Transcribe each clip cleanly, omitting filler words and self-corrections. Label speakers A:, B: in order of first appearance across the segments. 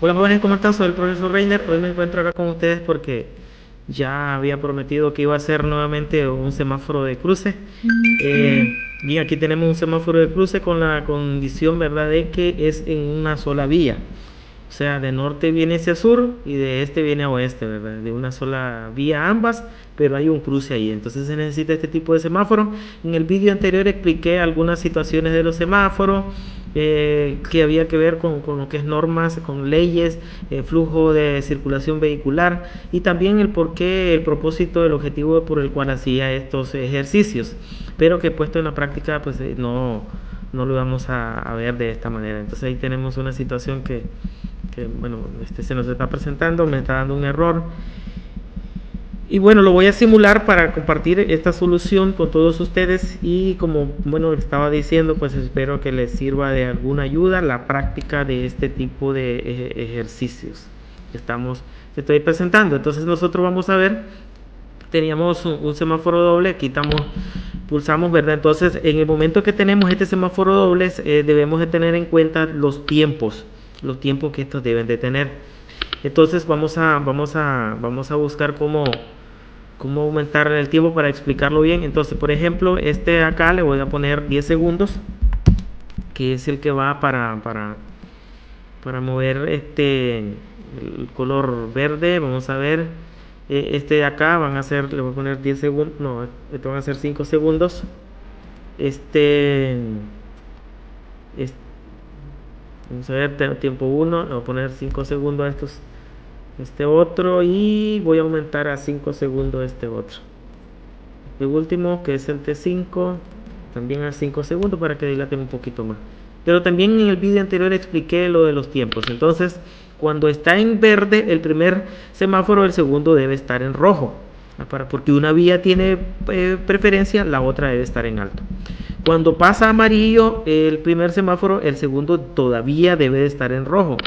A: Hola jóvenes, ¿cómo están? Soy el profesor Reiner. Hoy me encuentro acá con ustedes porque ya había prometido que iba a hacer nuevamente un semáforo de cruce. Y aquí tenemos un semáforo de cruce con la condición, ¿verdad?, de que es en una sola vía. O sea, de norte viene hacia sur y de este viene a oeste, ¿verdad? De una sola vía ambas, pero hay un cruce ahí. Entonces se necesita este tipo de semáforo. En el vídeo anterior expliqué algunas situaciones de los semáforos que había que ver con lo que es normas, con leyes, flujo de circulación vehicular y también el porqué, el propósito, el objetivo por el cual hacía estos ejercicios. Pero que puesto en la práctica, pues no lo vamos a ver de esta manera. Entonces ahí tenemos una situación que bueno, se nos está presentando, me está dando un error. Y bueno, lo voy a simular para compartir esta solución con todos ustedes y como bueno estaba diciendo, pues espero que les sirva de alguna ayuda la práctica de este tipo de ejercicios que estoy presentando. Entonces nosotros vamos a ver, teníamos un semáforo doble, pulsamos, ¿verdad? Entonces en el momento que tenemos este semáforo doble, debemos de tener en cuenta los tiempos que estos deben de tener. Entonces vamos a buscar cómo aumentar el tiempo para explicarlo bien. Entonces, por ejemplo, acá le voy a poner 10 segundos, que es el que va para mover el color verde. Vamos a ver, de acá le voy a poner 10 segundos, no, este van a ser 5 segundos. Vamos a ver, tiempo 1, voy a poner 5 segundos a este otro y voy a aumentar a 5 segundos este otro. El último, que es el T5, también a 5 segundos para que dilaten un poquito más. Pero también en el vídeo anterior expliqué lo de los tiempos. Entonces, cuando está en verde el primer semáforo, el segundo debe estar en rojo. Porque una vía tiene preferencia, la otra debe estar en alto. Cuando pasa amarillo el primer semáforo, el segundo todavía debe de estar en rojo.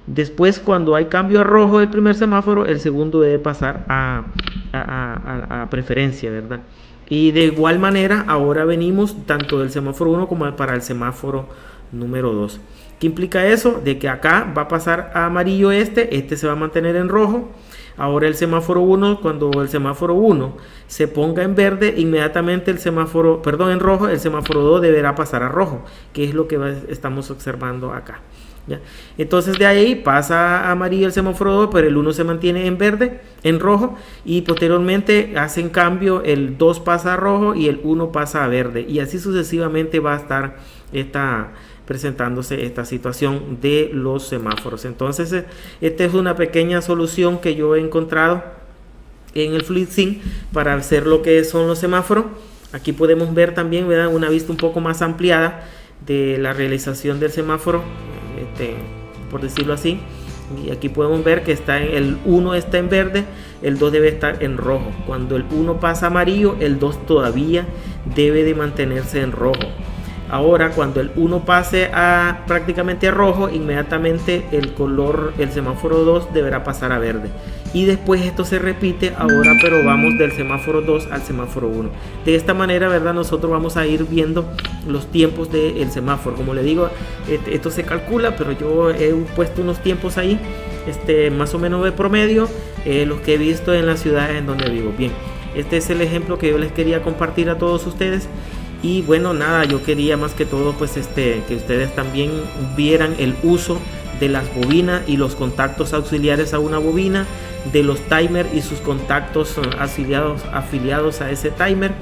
A: Después, cuando hay cambio a rojo del primer semáforo, el segundo debe pasar a preferencia, ¿verdad? Y de igual manera, ahora venimos tanto del semáforo 1 como para el semáforo número 2. ¿Qué implica eso? De que acá va a pasar a amarillo este se va a mantener en rojo. Ahora el semáforo 1, cuando el semáforo 1 se ponga en verde, inmediatamente en rojo, el semáforo 2 deberá pasar a rojo, que es lo que estamos observando acá. ¿Ya? Entonces de ahí pasa a amarillo el semáforo 2, pero el 1 se mantiene en verde, en rojo, y posteriormente hacen cambio, el 2 pasa a rojo y el 1 pasa a verde, y así sucesivamente va a estar presentándose esta situación de los semáforos. Entonces esta es una pequeña solución que yo he encontrado en el FluidSync para hacer lo que son los semáforos. Aquí podemos ver también, ¿verdad?, una vista un poco más ampliada de la realización del semáforo, por decirlo así. Y aquí podemos ver que el 1 está en verde, el 2 debe estar en rojo. Cuando el 1 pasa a amarillo, el 2 todavía debe de mantenerse en rojo. Ahora, cuando el 1 pase prácticamente a rojo, inmediatamente el semáforo 2 deberá pasar a verde. Y después esto se repite ahora, pero vamos del semáforo 2 al semáforo 1. De esta manera, ¿verdad?, nosotros vamos a ir viendo los tiempos del semáforo. Como le digo, esto se calcula, pero yo he puesto unos tiempos ahí, más o menos de promedio, los que he visto en las ciudades en donde vivo. Bien, este es el ejemplo que yo les quería compartir a todos ustedes. Y bueno, nada, yo quería más que todo pues que ustedes también vieran el uso de las bobinas y los contactos auxiliares a una bobina, de los timers y sus contactos afiliados a ese timer.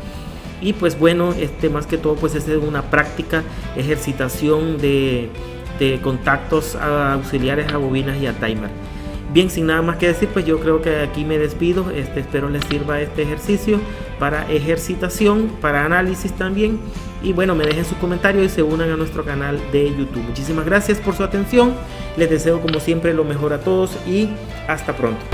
A: Y pues bueno, más que todo pues es una práctica ejercitación de contactos auxiliares a bobinas y a timer. Bien, sin nada más que decir, pues yo creo que aquí me despido. Espero les sirva este ejercicio para ejercitación, para análisis también. Y bueno, me dejen sus comentarios y se unan a nuestro canal de YouTube. Muchísimas gracias por su atención. Les deseo como siempre lo mejor a todos y hasta pronto.